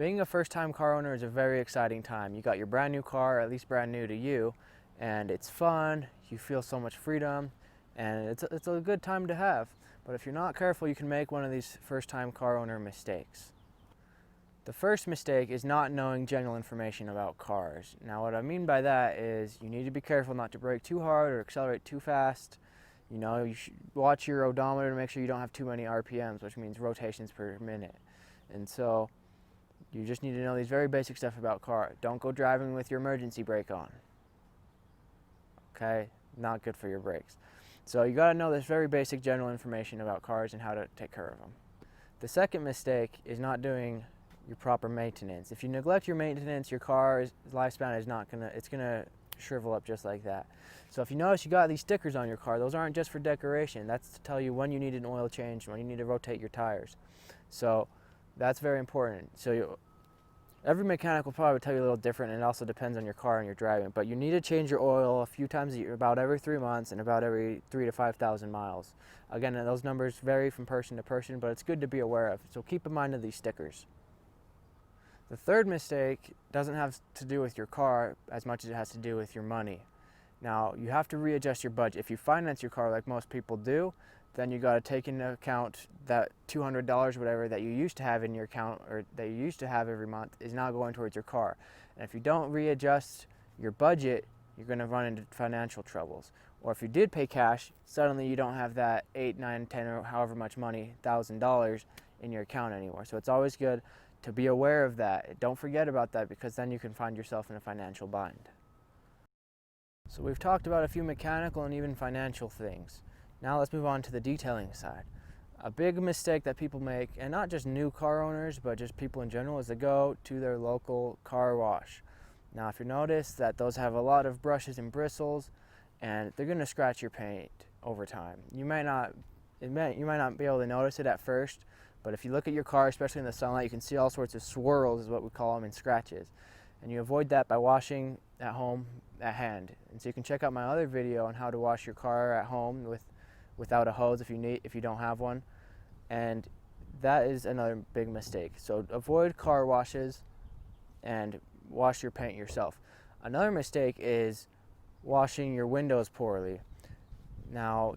Being a first-time car owner is a very exciting time. You got your brand new car, at least brand new to you, and it's fun, you feel so much freedom, and it's a good time to have. But if you're not careful, you can make one of these first-time car owner mistakes. The first mistake is not knowing general information about cars. Now what I mean by that is you need to be careful not to brake too hard or accelerate too fast. You know, you should watch your odometer to make sure you don't have too many RPMs, which means rotations per minute. And so you just need to know these very basic stuff about car. Don't go driving with your emergency brake on. Okay? Not good for your brakes. So you got to know this very basic general information about cars and how to take care of them. The second mistake is not doing your proper maintenance. If you neglect your maintenance, your car's lifespan is it's gonna shrivel up just like that. So if you notice you got these stickers on your car, those aren't just for decoration. That's to tell you when you need an oil change, when you need to rotate your tires. So that's very important. So every mechanic will probably tell you a little different, and it also depends on your car and your driving. But you need to change your oil a few times a year, about every 3 months and about every 3,000 to 5,000 miles. Again, those numbers vary from person to person, but it's good to be aware of. So keep in mind of these stickers. The third mistake doesn't have to do with your car as much as it has to do with your money. Now, you have to readjust your budget. If you finance your car like most people do, then you got to take into account that $200 whatever that you used to have in your account or that you used to have every month is now going towards your car. And if you don't readjust your budget, you're going to run into financial troubles. Or if you did pay cash, suddenly you don't have that 8, 9, 10 or however much money, $1,000 in your account anymore. So it's always good to be aware of that. Don't forget about that, because then you can find yourself in a financial bind. So we've talked about a few mechanical and even financial things. Now let's move on to the detailing side. A big mistake that people make, and not just new car owners, but just people in general, is to go to their local car wash. Now if you notice that those have a lot of brushes and bristles, and they're going to scratch your paint over time. You might not be able to notice it at first, but if you look at your car, especially in the sunlight, you can see all sorts of swirls, is what we call them, and scratches. And you avoid that by washing at home at hand. And so you can check out my other video on how to wash your car at home without a hose if you don't have one. And that is another big mistake. So avoid car washes and wash your paint yourself. Another mistake is washing your windows poorly. Now,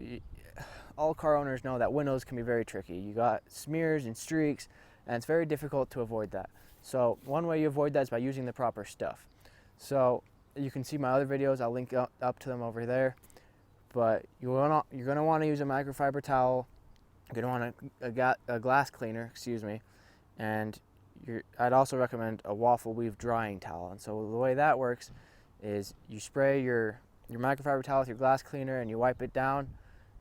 all car owners know that windows can be very tricky. You got smears and streaks, and it's very difficult to avoid that. So one way you avoid that is by using the proper stuff. So you can see my other videos, I'll link up to them over there. But you're gonna want to use a microfiber towel. You're gonna want a glass cleaner, and I'd also recommend a waffle weave drying towel. And so the way that works is you spray your microfiber towel with your glass cleaner and you wipe it down.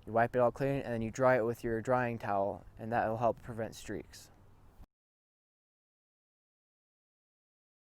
You wipe it all clean, and then you dry it with your drying towel, and that will help prevent streaks.